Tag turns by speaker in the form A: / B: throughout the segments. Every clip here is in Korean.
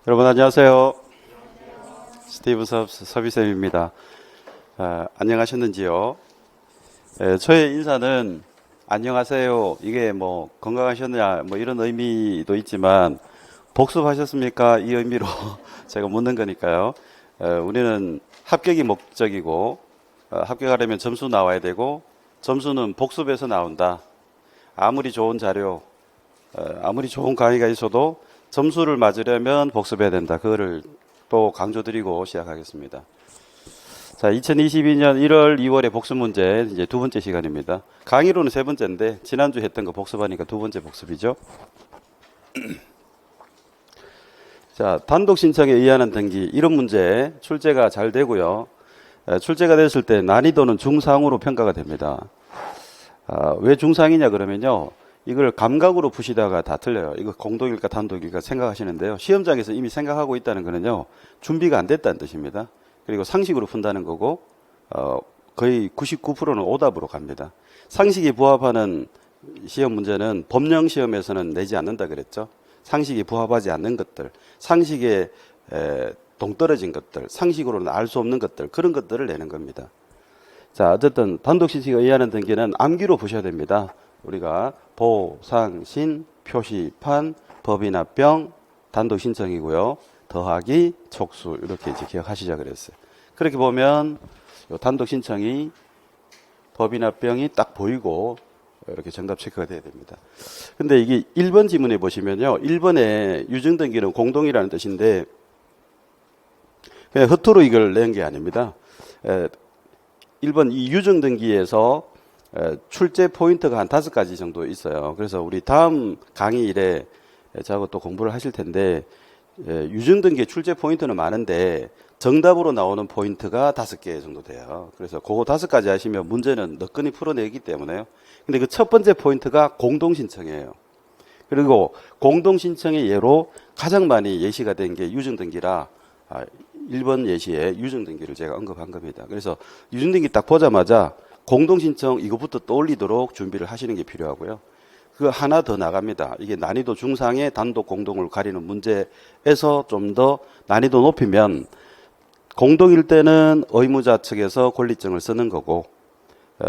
A: 여러분 안녕하세요. 스티브 서비쌤입니다. 안녕하셨는지요? 저의 인사는 안녕하세요. 이게 뭐 건강하셨냐 뭐 이런 의미도 있지만 복습하셨습니까? 이 의미로 제가 묻는 거니까요. 우리는 합격이 목적이고 합격하려면 점수 나와야 되고 점수는 복습에서 나온다. 아무리 좋은 자료, 아무리 좋은 강의가 있어도 점수를 맞으려면 복습해야 된다. 그거를 또 강조드리고 시작하겠습니다. 자, 2022년 1월, 2월의 복습 문제 이제 두 번째 시간입니다. 강의로는 세 번째인데 지난주 했던 거 복습하니까 두 번째 복습이죠. 자, 단독 신청에 의하는 등기 이런 문제 출제가 잘 되고요. 출제가 됐을 때 난이도는 중상으로 평가가 됩니다. 왜 중상이냐 그러면요. 이걸 감각으로 푸시다가 다 틀려요. 이거 공동일까 단독일까 생각하시는데요. 시험장에서 이미 생각하고 있다는 거는요. 준비가 안 됐다는 뜻입니다. 그리고 상식으로 푼다는 거고 거의 99%는 오답으로 갑니다. 상식에 부합하는 시험 문제는 법령 시험에서는 내지 않는다 그랬죠. 상식에 부합하지 않는 것들, 상식에 동떨어진 것들, 상식으로는 알 수 없는 것들, 그런 것들을 내는 겁니다. 자, 어쨌든 단독 신청에 의하는 등기는 암기로 보셔야 됩니다. 우리가 보상신, 표시판, 법이나 병, 단독 신청이고요. 더하기, 촉수 이렇게 이제 기억하시자 그랬어요. 그렇게 보면 요 단독 신청이 법이나 병이 딱 보이고 이렇게 정답 체크가 돼야 됩니다. 근데 이게 1번 지문에 보시면요. 1번에 유증등기는 공동이라는 뜻인데 그냥 허투루 이걸 낸 게 아닙니다. 1번 이 유증등기에서 출제 포인트가 한 5가지 정도 있어요. 그래서 우리 다음 강의일에 저하고 또 공부를 하실 텐데 유증등기 출제 포인트는 많은데 정답으로 나오는 포인트가 5개 정도 돼요. 그래서 그거 5가지 하시면 문제는 너끈히 풀어내기 때문에요. 근데 그 첫 번째 포인트가 공동신청이에요. 그리고 공동신청의 예로 가장 많이 예시가 된 게 유증등기라 1번 예시에 유증등기를 제가 언급한 겁니다. 그래서 유증등기 딱 보자마자 공동신청 이것부터 떠올리도록 준비를 하시는 게 필요하고요. 그 하나 더 나갑니다. 이게 난이도 중상의 단독 공동을 가리는 문제에서 좀 더 난이도 높이면 공동일 때는 의무자 측에서 권리증을 쓰는 거고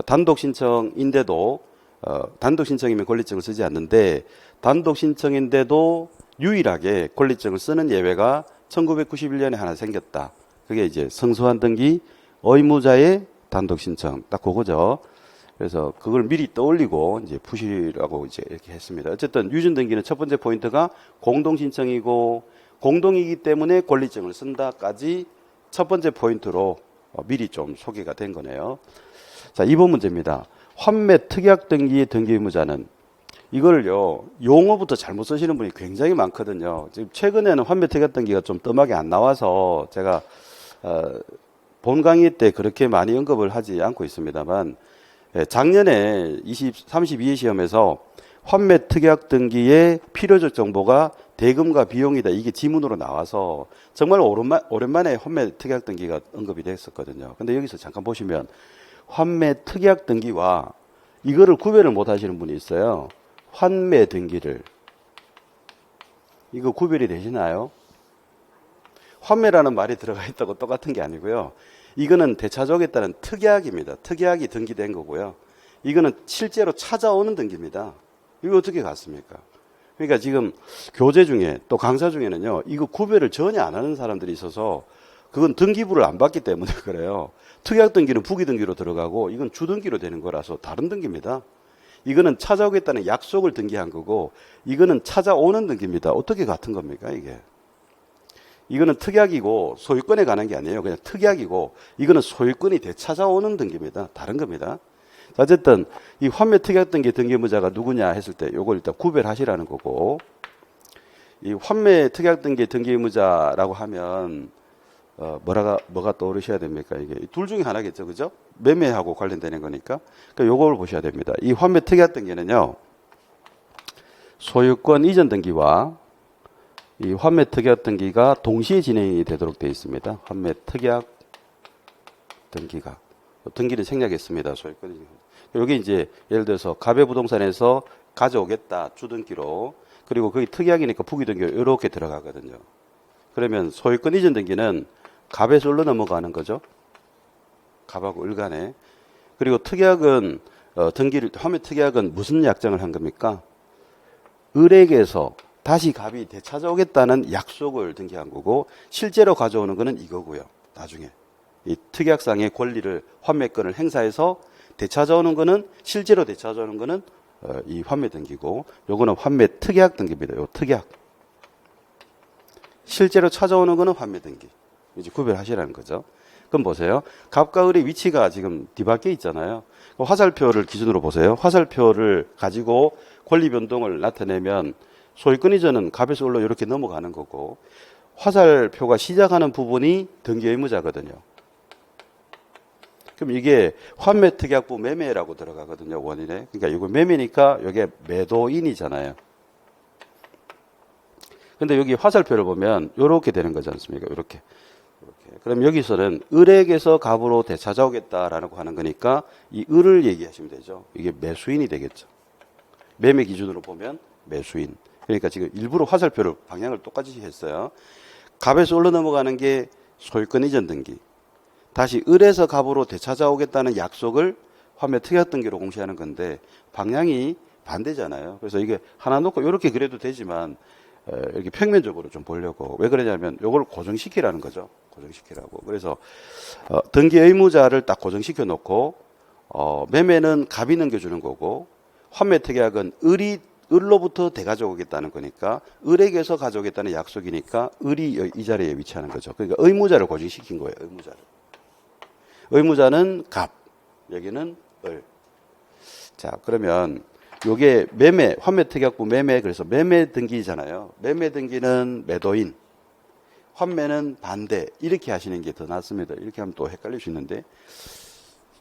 A: 단독 신청인데도 단독 신청이면 권리증을 쓰지 않는데 단독 신청인데도 유일하게 권리증을 쓰는 예외가 1991년에 하나 생겼다. 그게 이제 성수한 등기 의무자의 단독 신청 딱 그거죠. 그래서 그걸 미리 떠올리고 이제 푸시라고 이제 이렇게 했습니다. 어쨌든 유증 등기는 첫 번째 포인트가 공동 신청이고 공동이기 때문에 권리증을 쓴다까지 첫 번째 포인트로 미리 좀 소개가 된 거네요. 자, 2번 문제입니다. 환매 특약 등기의 등기 의무자는 이걸요 용어부터 잘못 쓰시는 분이 굉장히 많거든요. 지금 최근에는 환매 특약 등기가 좀 뜸하게 안 나와서 제가 본 강의 때 그렇게 많이 언급을 하지 않고 있습니다만 작년에 32회 시험에서 환매 특약 등기의 필요적 정보가 대금과 비용이다. 이게 지문으로 나와서 정말 오랜만에 환매 특약 등기가 언급이 됐었거든요. 근데 여기서 잠깐 보시면 환매 특약 등기와 이거를 구별을 못 하시는 분이 있어요. 환매 등기를. 이거 구별이 되시나요? 환매라는 말이 들어가 있다고 똑같은 게 아니고요. 이거는 대차족에 따른 특약입니다. 특약이 등기된 거고요. 이거는 실제로 찾아오는 등기입니다. 이거 어떻게 갔습니까? 그러니까 지금 교재 중에 또 강사 중에는요. 이거 구별을 전혀 안 하는 사람들이 있어서 그건 등기부를 안 받기 때문에 그래요. 특약 등기는 부기 등기로 들어가고 이건 주 등기로 되는 거라서 다른 등기입니다. 이거는 찾아오겠다는 약속을 등기한 거고 이거는 찾아오는 등기입니다. 어떻게 같은 겁니까 이게? 이거는 특약이고 소유권에 관한 게 아니에요. 그냥 특약이고 이거는 소유권이 되찾아오는 등기입니다. 다른 겁니다. 어쨌든 이 환매 특약 등기 등기의무자가 누구냐 했을 때 요걸 일단 구별하시라는 거고 이 환매 특약 등기 등기의무자라고 하면 뭐가 떠오르셔야 됩니까? 이게 둘 중에 하나겠죠. 그죠? 매매하고 관련되는 거니까. 그러니까 요걸 보셔야 됩니다. 이 환매 특약 등기는요. 소유권 이전 등기와 이 환매 특약 등기가 동시에 진행이 되도록 되어 있습니다. 환매 특약 등기가. 등기를 생략했습니다. 소유권이. 여기 이제 예를 들어서 가배부동산에서 가져오겠다. 주등기로. 그리고 거기 특약이니까 부기등기로 이렇게 들어가거든요. 그러면 소유권 이전 등기는 갑에서 을로 넘어가는 거죠. 갑하고 을 간에. 그리고 특약은 화매 특약은 무슨 약정을 한 겁니까? 을에게서 다시 갑이 되찾아오겠다는 약속을 등기한 거고 실제로 가져오는 거는 이거고요. 나중에 이 특약상의 권리를 환매권을 행사해서 되찾아오는 거는 실제로 되찾아오는 거는 이 환매 등기고 요거는 환매 특약 등기입니다. 요 특약. 실제로 찾아오는 거는 환매 등기. 이제 구별하시라는 거죠. 그럼 보세요. 갑과 을의 위치가 지금 뒤바뀌어 있잖아요. 화살표를 기준으로 보세요. 화살표를 가지고 권리 변동을 나타내면 소유권 이전은 갑에서 을로 이렇게 넘어가는 거고 화살표가 시작하는 부분이 등기 의무자거든요. 그럼 이게 환매 특약부 매매라고 들어가거든요. 원인에. 그러니까 이거 매매니까 이게 매도인이잖아요. 근데 여기 화살표를 보면 이렇게 되는 거지 않습니까? 이렇게. 그럼 여기서는 을에게서 갑으로 되찾아오겠다라고 하는 거니까 이 을을 얘기하시면 되죠. 이게 매수인이 되겠죠. 매매 기준으로 보면 매수인. 그러니까 지금 일부러 화살표를 방향을 똑같이 했어요. 갑에서 을로 넘어가는 게 소유권 이전 등기. 다시 을에서 갑으로 되찾아오겠다는 약속을 환매 특약 등기로 공시하는 건데 방향이 반대잖아요. 그래서 이게 하나 놓고 이렇게 그래도 되지만 이렇게 평면적으로 좀 보려고. 왜 그러냐면 이걸 고정시키라는 거죠. 고정시키라고. 그래서 등기 의무자를 딱 고정시켜 놓고 매매는 갑이 넘겨주는 거고 환매 특약은 을로부터 대가져오겠다는 거니까 을에게서 가져오겠다는 약속이니까 을이 이 자리에 위치하는 거죠. 그러니까 의무자를 고정시킨 거예요. 의무자를. 의무자는 갑, 여기는 을. 자, 그러면 요게 매매, 환매 특약부 매매, 그래서 매매 등기잖아요. 매매 등기는 매도인, 환매는 반대. 이렇게 하시는 게 더 낫습니다. 이렇게 하면 또 헷갈릴 수 있는데,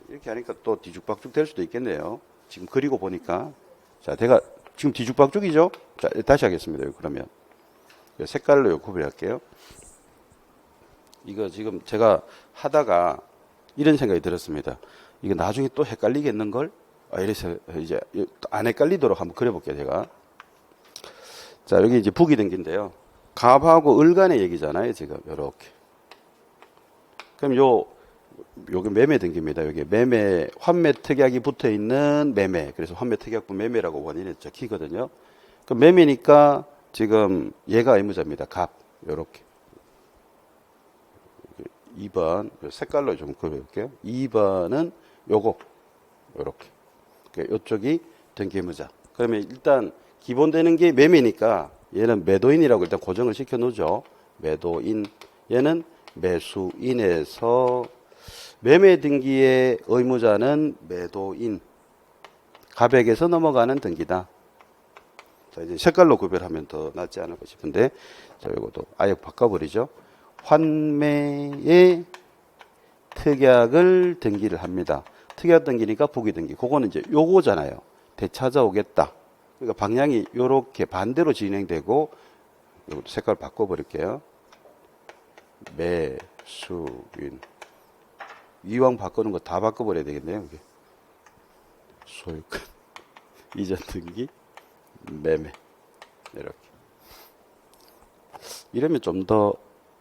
A: 이렇게 하니까 또 뒤죽박죽 될 수도 있겠네요. 지금 그리고 보니까. 자, 제가 지금 뒤죽박죽이죠? 자, 다시 하겠습니다. 그러면. 색깔로 구별할게요. 이거 지금 제가 하다가 이런 생각이 들었습니다. 이거 나중에 또 헷갈리겠는걸? 이래서 이제 안 헷갈리도록 한번 그려볼게요, 제가. 자, 여기 이제 부기 등기인데요. 갑하고 을 간의 얘기잖아요, 지금. 요렇게. 그럼 요게 매매 등기입니다. 여기 매매, 환매 특약이 붙어 있는 매매. 그래서 환매 특약부 매매라고 원인에 적히거든요. 그럼 매매니까 지금 얘가 의무자입니다. 갑. 요렇게. 2번 색깔로 좀 그려볼게요. 2번은 요거 요렇게. 이쪽이 등기 의무자. 그러면 일단 기본되는 게 매매니까 얘는 매도인이라고 일단 고정을 시켜 놓죠. 매도인. 얘는 매수인에서 매매 등기의 의무자는 매도인. 갑에게서 넘어가는 등기다. 자, 이제 색깔로 구별하면 더 낫지 않을까 싶은데, 자, 이것도 아예 바꿔버리죠. 환매의 특약을 등기를 합니다. 특약 등기니까 부기 등기. 그거는 이제 요거잖아요. 되찾아오겠다. 그러니까 방향이 요렇게 반대로 진행되고, 요것도 색깔 바꿔버릴게요. 매수인. 이왕 바꾸는 거 다 바꿔버려야 되겠네요. 이게. 소유권. 이전 등기. 매매. 이렇게. 이러면 좀 더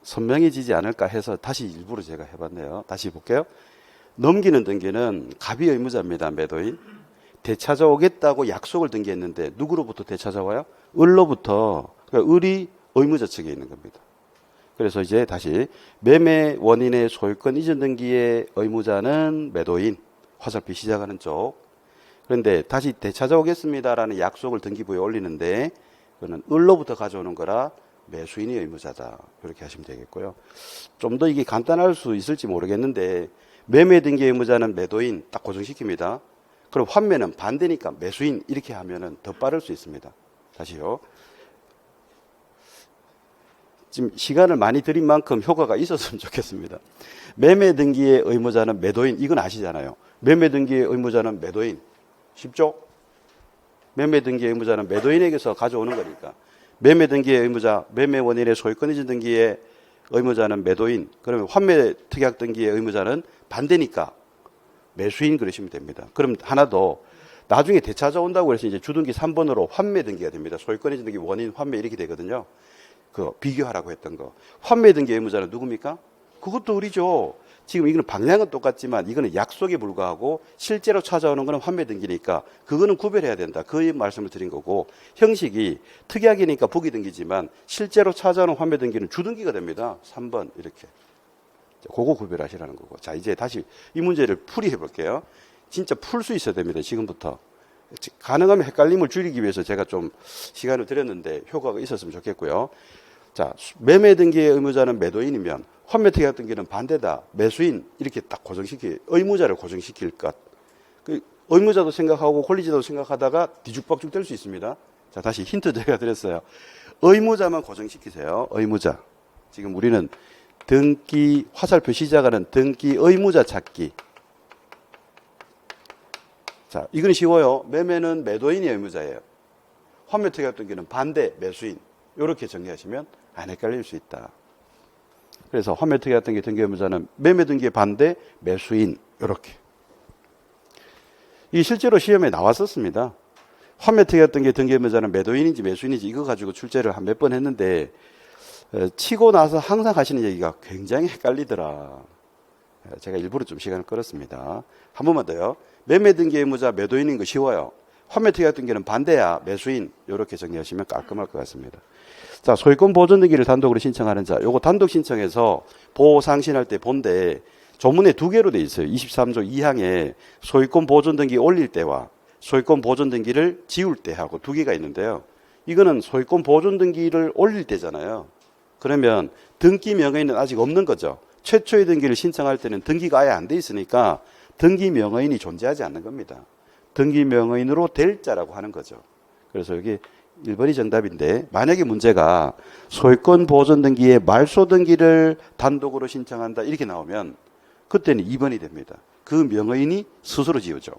A: 선명해지지 않을까 해서 다시 일부러 제가 해봤네요. 다시 볼게요. 넘기는 등기는 갑이 의무자입니다. 매도인. 되찾아오겠다고 약속을 등기했는데 누구로부터 되찾아와요? 을로부터. 그러니까 을이 의무자 측에 있는 겁니다. 그래서 이제 다시 매매 원인의 소유권 이전 등기의 의무자는 매도인. 화살표 시작하는 쪽. 그런데 다시 되찾아오겠습니다라는 약속을 등기부에 올리는데 그거는 을로부터 가져오는 거라 매수인이 의무자다. 이렇게 하시면 되겠고요. 좀 더 이게 간단할 수 있을지 모르겠는데 매매 등기 의무자는 매도인 딱 고정시킵니다. 그럼 환매는 반대니까 매수인 이렇게 하면은 더 빠를 수 있습니다. 다시요. 지금 시간을 많이 들인 만큼 효과가 있었으면 좋겠습니다. 매매 등기의 의무자는 매도인 이건 아시잖아요. 매매 등기의 의무자는 매도인 쉽죠? 매매 등기의 의무자는 매도인에게서 가져오는 거니까. 매매 등기의 의무자, 매매 원인의 소유권 이전 등기의 의무자는 매도인. 그러면 환매 특약 등기의 의무자는 반대니까 매수인 그러시면 됩니다. 그럼 하나 더 나중에 되찾아온다고 해서 이제 주등기 3번으로 환매 등기가 됩니다. 소유권 이전 등기 원인 환매 이렇게 되거든요. 그 비교하라고 했던 거. 환매 등기 의무자는 누굽니까? 그것도 우리죠. 지금 이거는 방향은 똑같지만 이거는 약속에 불과하고 실제로 찾아오는 거는 환매 등기니까 그거는 구별해야 된다. 그 말씀을 드린 거고, 형식이 특약이니까 부기 등기지만 실제로 찾아오는 환매 등기는 주등기가 됩니다. 3번 이렇게. 그거 구별하시라는 거고. 자, 이제 다시 이 문제를 풀이해 볼게요. 진짜 풀 수 있어야 됩니다. 지금부터. 가능하면 헷갈림을 줄이기 위해서 제가 좀 시간을 드렸는데 효과가 있었으면 좋겠고요. 자, 매매 등기의 의무자는 매도인이면 환매 특약 등기는 반대다. 매수인 이렇게 딱 의무자를 고정시킬 것. 그 의무자도 생각하고 권리자도 생각하다가 뒤죽박죽 될 수 있습니다. 자, 다시 힌트 제가 드렸어요. 의무자만 고정시키세요. 의무자. 지금 우리는 등기 화살표 시작하는 등기 의무자 찾기. 자, 이건 쉬워요. 매매는 매도인이 의무자예요. 환매 특약 등기는 반대 매수인. 이렇게 정리하시면 안 헷갈릴 수 있다. 그래서 환매 특약 등기 등기 의무자는 매매 등기의 반대 매수인. 이렇게. 이 실제로 시험에 나왔었습니다. 환매 특약 등기 등기 의무자는 매도인인지 매수인인지 이거 가지고 출제를 한 몇 번 했는데 치고 나서 항상 하시는 얘기가 굉장히 헷갈리더라. 제가 일부러 좀 시간을 끌었습니다. 한 번만 더요. 매매 등기 의무자 매도인인 거 쉬워요. 환매 특약 등기는 반대야 매수인. 이렇게 정리하시면 깔끔할 것 같습니다. 자, 소유권 보존 등기를 단독으로 신청하는 자. 요거 단독 신청해서 보호 상신할 때 본데 조문에 두 개로 돼 있어요. 23조 2항에 소유권 보존 등기 올릴 때와 소유권 보존 등기를 지울 때 하고 두 개가 있는데요. 이거는 소유권 보존 등기를 올릴 때잖아요. 그러면 등기 명의는 아직 없는 거죠. 최초의 등기를 신청할 때는 등기가 아예 안 돼 있으니까 등기 명의인이 존재하지 않는 겁니다. 등기 명의인으로 될 자라고 하는 거죠. 그래서 여기 1번이 정답인데, 만약에 문제가 소유권 보존 등기에 말소 등기를 단독으로 신청한다 이렇게 나오면 그때는 2번이 됩니다. 그 명의인이 스스로 지우죠.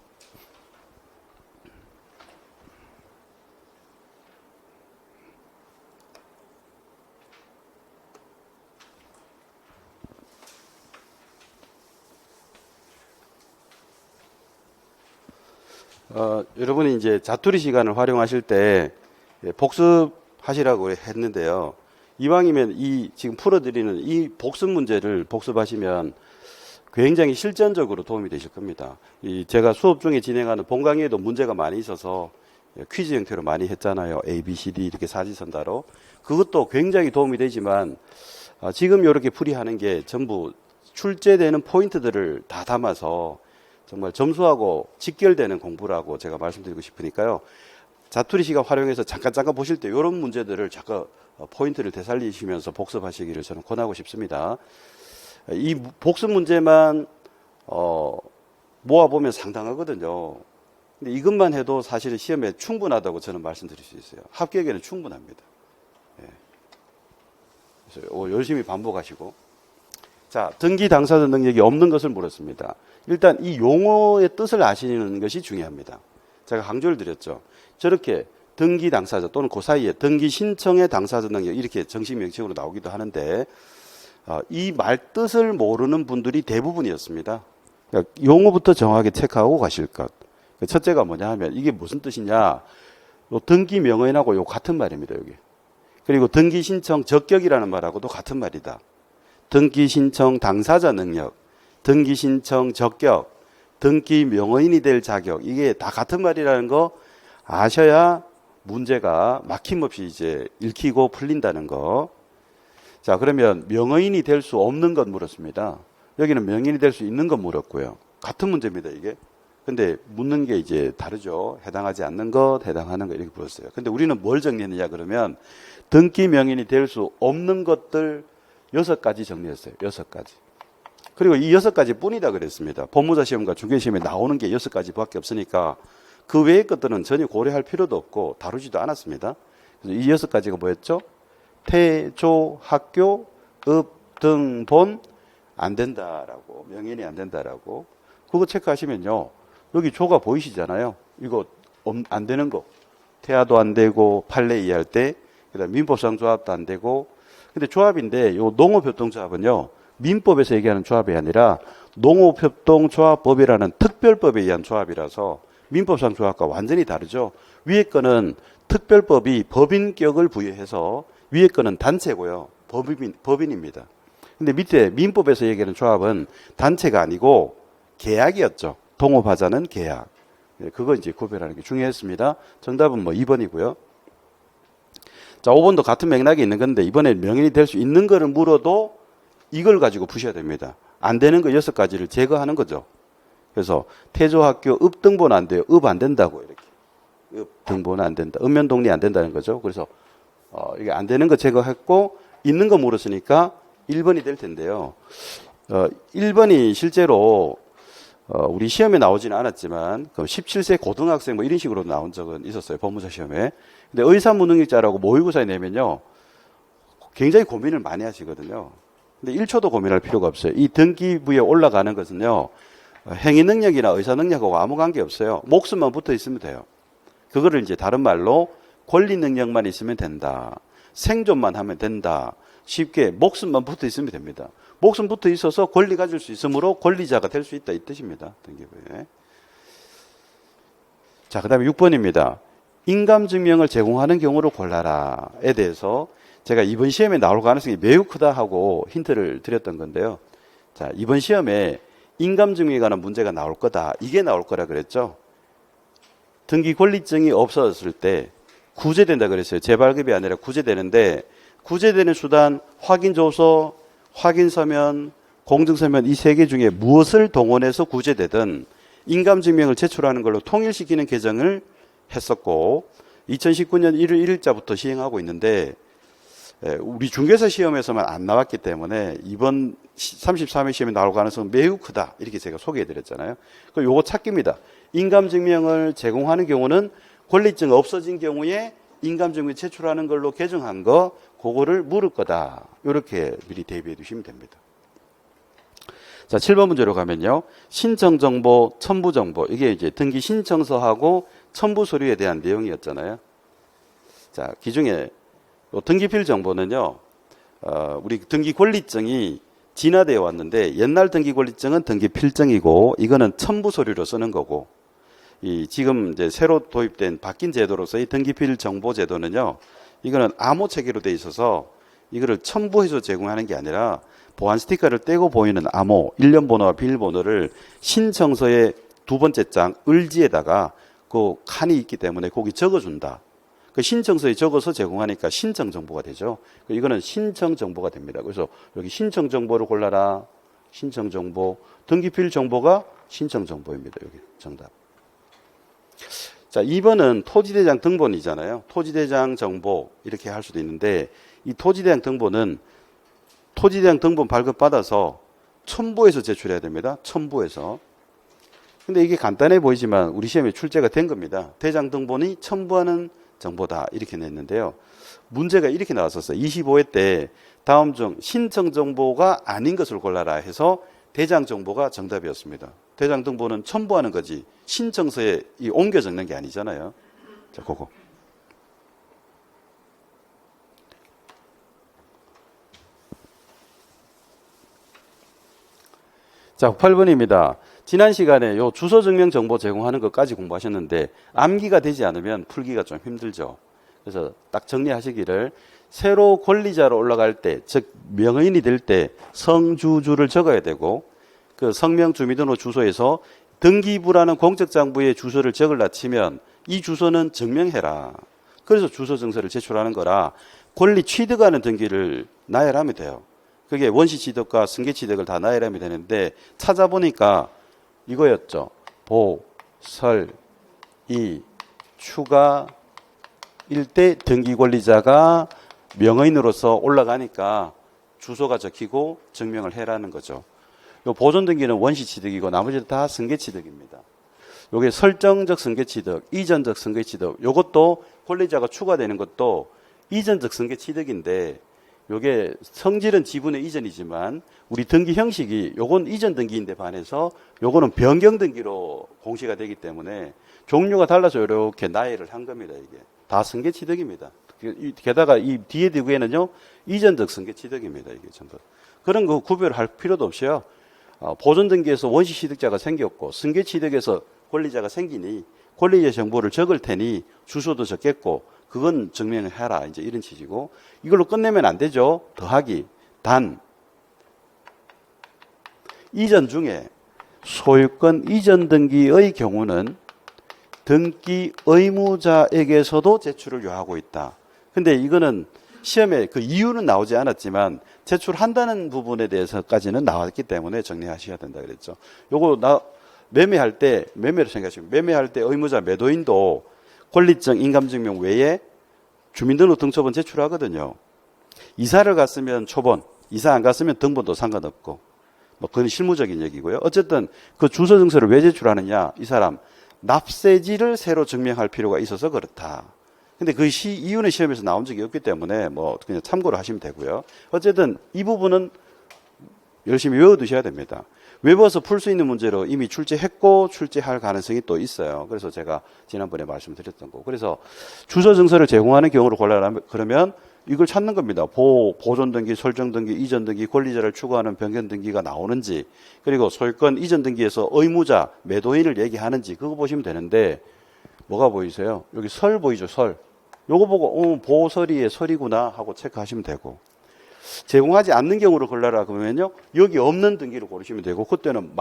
A: 여러분이 이제 자투리 시간을 활용하실 때 복습하시라고 했는데요. 이왕이면 이 지금 풀어드리는 이 복습 문제를 복습하시면 굉장히 실전적으로 도움이 되실 겁니다. 제가 수업 중에 진행하는 본 강의에도 문제가 많이 있어서 퀴즈 형태로 많이 했잖아요. A, B, C, D 이렇게 사지선다로. 그것도 굉장히 도움이 되지만 지금 이렇게 풀이하는 게 전부 출제되는 포인트들을 다 담아서 정말 점수하고 직결되는 공부라고 제가 말씀드리고 싶으니까요. 자투리 시간 활용해서 잠깐 보실 때 이런 문제들을 잠깐 포인트를 되살리시면서 복습하시기를 저는 권하고 싶습니다. 이 복습 문제만 모아보면 상당하거든요. 근데 이것만 해도 사실은 시험에 충분하다고 저는 말씀드릴 수 있어요. 합격에는 충분합니다. 예. 그래서 열심히 반복하시고. 자, 등기 당사자 능력이 없는 것을 물었습니다. 일단 이 용어의 뜻을 아시는 것이 중요합니다. 제가 강조를 드렸죠. 저렇게 등기 당사자 또는 그 사이에 등기 신청의 당사자 능력 이렇게 정식 명칭으로 나오기도 하는데 이 말 뜻을 모르는 분들이 대부분이었습니다. 그러니까 용어부터 정확하게 체크하고 가실 것. 첫째가 뭐냐 하면 이게 무슨 뜻이냐. 요 등기 명의인하고 요 같은 말입니다. 여기. 그리고 등기 신청 적격이라는 말하고도 같은 말이다. 등기 신청 당사자 능력, 등기 신청 적격, 등기 명의인이 될 자격, 이게 다 같은 말이라는 거 아셔야 문제가 막힘없이 이제 읽히고 풀린다는 거. 자, 그러면 명의인이 될 수 없는 것 물었습니다. 여기는 명의인이 될 수 있는 것 물었고요. 같은 문제입니다, 이게. 근데 묻는 게 이제 다르죠. 해당하지 않는 것, 해당하는 것 이렇게 물었어요. 근데 우리는 뭘 정리했느냐 그러면 등기 명의인이 될 수 없는 것들 6가지 정리했어요. 6가지. 그리고 이 6가지 뿐이다 그랬습니다. 법무사 시험과 중개시험에 나오는 게 6가지밖에 없으니까 그 외의 것들은 전혀 고려할 필요도 없고 다루지도 않았습니다. 그래서 이 6가지가 뭐였죠? 태조, 학교, 읍, 등, 본 안 된다라고. 명인이 안 된다라고. 그거 체크하시면요. 여기 조가 보이시잖아요. 이거 안 되는 거. 태아도 안 되고 판례 이해할 때 그다음 민법상 조합도 안 되고. 근데 조합인데 요 농업협동조합은요. 민법에서 얘기하는 조합이 아니라 농업협동조합법이라는 특별법에 의한 조합이라서 민법상 조합과 완전히 다르죠. 위에 거는 특별법이 법인격을 부여해서 위에 거는 단체고요. 법인입니다. 근데 밑에 민법에서 얘기하는 조합은 단체가 아니고 계약이었죠. 동업하자는 계약. 그거 이제 구별하는 게 중요했습니다. 정답은 뭐 2번이고요. 자, 5번도 같은 맥락이 있는 건데 이번에 명인이 될 수 있는 거를 물어도 이걸 가지고 푸셔야 됩니다. 안 되는 거 6가지를 제거하는 거죠. 그래서 태조학교 읍등본 안 돼요. 읍 안 된다고 이렇게. 읍등본 안 된다. 읍면동리 안 된다는 거죠. 그래서 이게 안 되는 거 제거했고 있는 거 물었으니까 1번이 될 텐데요. 1번이 실제로 우리 시험에 나오지는 않았지만 17세 고등학생 뭐 이런 식으로 나온 적은 있었어요. 법무사 시험에. 근데 의사무능력자라고 모의고사에 내면요. 굉장히 고민을 많이 하시거든요. 근데 1초도 고민할 필요가 없어요. 이 등기부에 올라가는 것은요. 행위 능력이나 의사 능력하고 아무 관계 없어요. 목숨만 붙어 있으면 돼요. 그거를 이제 다른 말로 권리 능력만 있으면 된다. 생존만 하면 된다. 쉽게 목숨만 붙어 있으면 됩니다. 목숨 붙어 있어서 권리 가질 수 있으므로 권리자가 될 수 있다 이 뜻입니다. 등기부에. 자, 그다음에 6번입니다. 인감증명을 제공하는 경우를 골라라에 대해서 제가 이번 시험에 나올 가능성이 매우 크다 하고 힌트를 드렸던 건데요. 자, 이번 시험에 인감증명에 관한 문제가 나올 거다. 이게 나올 거라 그랬죠. 등기 권리증이 없어졌을 때 구제된다 그랬어요. 재발급이 아니라 구제되는데 구제되는 수단 확인조서, 확인서면, 공증서면 이 3개 중에 무엇을 동원해서 구제되든 인감증명을 제출하는 걸로 통일시키는 개정을 했었고 2019년 1월 1일자부터 시행하고 있는데 우리 중개사 시험에서만 안 나왔기 때문에 이번 33회 시험에 나올 가능성은 매우 크다. 이렇게 제가 소개해드렸잖아요. 그럼 요거 찾기입니다. 인감증명을 제공하는 경우는 권리증 없어진 경우에 인감증명 제출하는 걸로 개정한 거 그거를 물을 거다. 이렇게 미리 대비해 두시면 됩니다. 자, 7번 문제로 가면요. 신청정보, 첨부정보. 이게 이제 등기 신청서하고 첨부 서류에 대한 내용이었잖아요. 자, 기중에 등기필 정보는요. 우리 등기 권리증이 진화되어 왔는데 옛날 등기 권리증은 등기 필증이고 이거는 첨부 서류로 쓰는 거고 이 지금 이제 새로 도입된 바뀐 제도로서의 등기필 정보 제도는요. 이거는 암호 체계로 돼 있어서 이거를 첨부해서 제공하는 게 아니라 보안 스티커를 떼고 보이는 암호, 일련 번호와 비밀번호를 신청서의 2번째 장 을지에다가 그 칸이 있기 때문에 거기 적어준다. 그 신청서에 적어서 제공하니까 신청 정보가 되죠. 이거는 신청 정보가 됩니다. 그래서 여기 신청 정보를 골라라. 신청 정보. 등기필 정보가 신청 정보입니다. 여기 정답. 자, 2번은 토지대장 등본이잖아요. 토지대장 정보 이렇게 할 수도 있는데 이 토지대장 등본은 토지대장 등본 발급받아서 첨부해서 제출해야 됩니다. 첨부해서. 근데 이게 간단해 보이지만 우리 시험에 출제가 된 겁니다. 대장 등본이 첨부하는 정보다 이렇게 냈는데요. 문제가 이렇게 나왔었어요. 25회 때 다음 중 신청 정보가 아닌 것을 골라라 해서 대장 정보가 정답이었습니다. 대장 등본은 첨부하는 거지 신청서에 옮겨 적는 게 아니잖아요. 자, 그거. 자, 8번입니다. 지난 시간에 요 주소 증명 정보 제공하는 것까지 공부하셨는데 암기가 되지 않으면 풀기가 좀 힘들죠. 그래서 딱 정리하시기를 새로 권리자로 올라갈 때, 즉 명의인이 될 때 성주주를 적어야 되고 그 성명 주민등록 주소에서 등기부라는 공적장부의 주소를 적을라 치면 이 주소는 증명해라. 그래서 주소 증서를 제출하는 거라 권리 취득하는 등기를 나열하면 돼요. 그게 원시 취득과 승계 취득을 다 나열하면 되는데 찾아보니까 이거였죠. 보, 설, 이, 추가, 일대 등기 권리자가 명의인으로서 올라가니까 주소가 적히고 증명을 해라는 거죠. 요 보존 등기는 원시 취득이고 나머지는 다 승계 취득입니다. 요게 설정적 승계 취득, 이전적 승계 취득, 요것도 권리자가 추가되는 것도 이전적 승계 취득인데 요게 성질은 지분의 이전이지만 우리 등기 형식이 요건 이전 등기인데 반해서 요거는 변경 등기로 공시가 되기 때문에 종류가 달라서 이렇게 나열을 한 겁니다. 이게 다 승계 취득입니다. 게다가 이 뒤에 뒤에는요 이전적 승계 취득입니다. 이게 전부 그런 거 구별할 필요도 없어요. 보존 등기에서 원시 취득자가 생겼고 승계 취득에서 권리자가 생기니 권리자 정보를 적을 테니 주소도 적겠고 그건 증명을 해라. 이제 이런 취지고, 이걸로 끝내면 안 되죠. 더하기, 단, 이전 중에 소유권 이전 등기의 경우는 등기 의무자에게서도 제출을 요하고 있다. 근데 이거는 시험에 그 이유는 나오지 않았지만 제출한다는 부분에 대해서까지는 나왔기 때문에 정리하셔야 된다 그랬죠. 요거 매매할 때, 매매로 생각하시면 매매할 때 의무자 매도인도 권리증, 인감증명 외에 주민등록 등초본 제출하거든요. 이사를 갔으면 초본, 이사 안 갔으면 등본도 상관없고, 뭐 그건 실무적인 얘기고요. 어쨌든 그 주소 증서를 왜 제출하느냐? 이 사람 납세지를 새로 증명할 필요가 있어서 그렇다. 근데 그 이유는 시험에서 나온 적이 없기 때문에 뭐 그냥 참고로 하시면 되고요. 어쨌든 이 부분은 열심히 외워두셔야 됩니다. 외워서 풀 수 있는 문제로 이미 출제했고 출제할 가능성이 또 있어요. 그래서 제가 지난번에 말씀드렸던 거. 그래서 주소 증서를 제공하는 경우를 골라라 그러면 이걸 찾는 겁니다. 보존 등기, 설정 등기, 이전 등기, 권리자를 추구하는 변경 등기가 나오는지, 그리고 소유권 이전 등기에서 의무자, 매도인을 얘기하는지 그거 보시면 되는데 뭐가 보이세요? 여기 설 보이죠? 설. 요거 보고 보설이의 설이구나 하고 체크하시면 되고, 제공하지 않는 경우를 골라라 그러면요 여기 없는 등기를 고르시면 되고, 그때는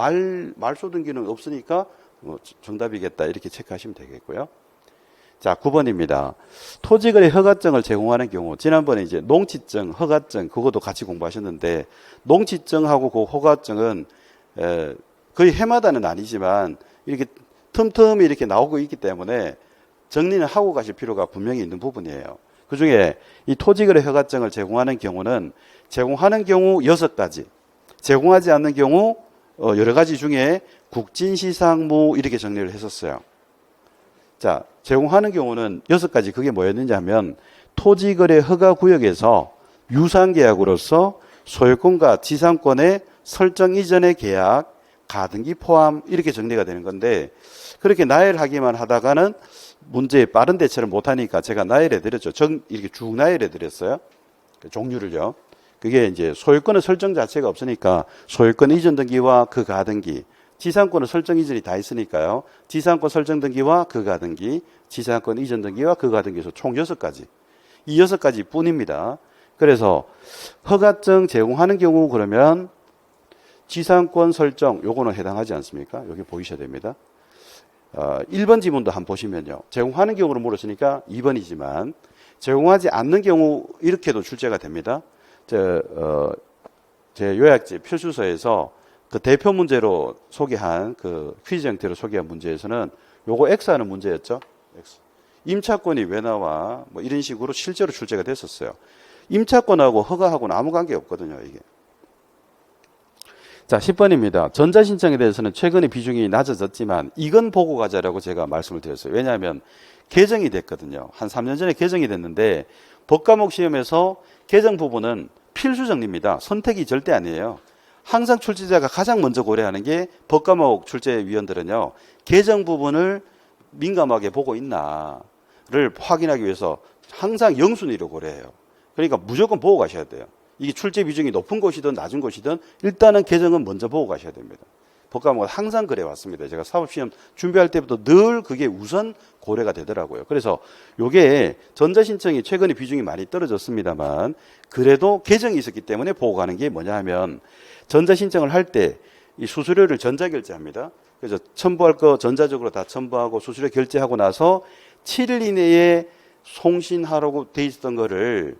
A: 말소 등기는 없으니까 정답이겠다 이렇게 체크하시면 되겠고요. 자, 9번입니다. 토지거래 허가증을 제공하는 경우, 지난번에 이제 농지증, 허가증 그것도 같이 공부하셨는데, 농지증하고 그 허가증은 거의 해마다는 아니지만 이렇게 틈틈이 이렇게 나오고 있기 때문에 정리는 하고 가실 필요가 분명히 있는 부분이에요. 그중에 이 토지거래 허가증을 제공하는 경우는 제공하는 경우 6가지, 제공하지 않는 경우 여러 가지 중에 국진시상무 이렇게 정리를 했었어요. 자, 제공하는 경우는 6가지, 그게 뭐였느냐 하면 토지거래 허가구역에서 유상계약으로서 소유권과 지상권의 설정 이전의 계약, 가등기 포함 이렇게 정리가 되는 건데, 그렇게 나열하기만 하다가는 문제에 빠른 대처를 못하니까 제가 나열해 드렸죠. 이렇게 쭉 나열해 드렸어요. 종류를요. 그게 이제 소유권의 설정 자체가 없으니까 소유권 이전 등기와 그 가등기, 지상권은 설정 이전이 다 있으니까요. 지상권 설정 등기와 그 가등기, 지상권 이전 등기와 그 가등기에서 총 6가지. 이 6가지 뿐입니다. 그래서 허가증 제공하는 경우 그러면 지상권 설정 요거는 해당하지 않습니까? 여기 보이셔야 됩니다. 1번 지문도 한번 보시면요. 제공하는 경우로 물었으니까 2번이지만 제공하지 않는 경우 이렇게도 출제가 됩니다. 제 요약지 필수서에서 그 대표 문제로 소개한 그 퀴즈 형태로 소개한 문제에서는 요거 X하는 문제였죠. X. 임차권이 왜 나와? 뭐 이런 식으로 실제로 출제가 됐었어요. 임차권하고 허가하고는 아무 관계 없거든요, 이게. 자, 10번입니다. 전자신청에 대해서는 최근에 비중이 낮아졌지만 이건 보고 가자라고 제가 말씀을 드렸어요. 왜냐하면 개정이 됐거든요. 한 3년 전에 개정이 됐는데 법과목 시험에서 개정 부분은 필수 정리입니다. 선택이 절대 아니에요. 항상 출제자가 가장 먼저 고려하는 게 법과목 출제위원들은요. 개정 부분을 민감하게 보고 있나를 확인하기 위해서 항상 영순위로 고려해요. 그러니까 무조건 보고 가셔야 돼요. 이게 출제 비중이 높은 곳이든 낮은 곳이든 일단은 개정은 먼저 보고 가셔야 됩니다. 법과목은 항상 그래 왔습니다. 제가 사법시험 준비할 때부터 늘 그게 우선 고려가 되더라고요. 그래서 요게 전자신청이 최근에 비중이 많이 떨어졌습니다만 그래도 개정이 있었기 때문에 보고 가는 게 뭐냐 하면 전자신청을 할 때 이 수수료를 전자결제합니다. 그래서 첨부할 거 전자적으로 다 첨부하고 수수료 결제하고 나서 7일 이내에 송신하라고 돼 있었던 거를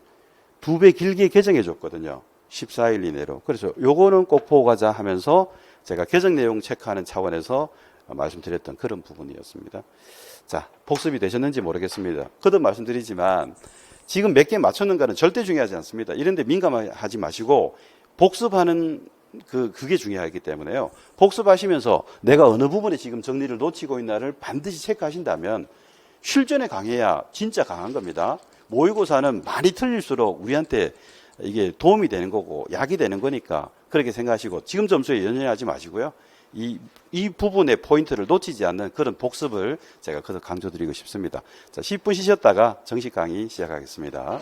A: 2배 길게 개정해 줬거든요. 14일 이내로. 그래서 요거는 꼭 보고 가자 하면서 제가 개정 내용 체크하는 차원에서 말씀드렸던 그런 부분이었습니다. 자, 복습이 되셨는지 모르겠습니다. 거듭 말씀드리지만 지금 몇 개 맞췄는가는 절대 중요하지 않습니다. 이런 데 민감하지 마시고 복습하는 그게 중요하기 때문에요. 복습하시면서 내가 어느 부분에 지금 정리를 놓치고 있나를 반드시 체크하신다면 실전에 강해야 진짜 강한 겁니다. 모의고사는 많이 틀릴수록 우리한테 이게 도움이 되는 거고 약이 되는 거니까 그렇게 생각하시고 지금 점수에 연연하지 마시고요. 이 부분의 포인트를 놓치지 않는 그런 복습을 제가 계속 강조드리고 싶습니다. 자, 10분 쉬셨다가 정식 강의 시작하겠습니다.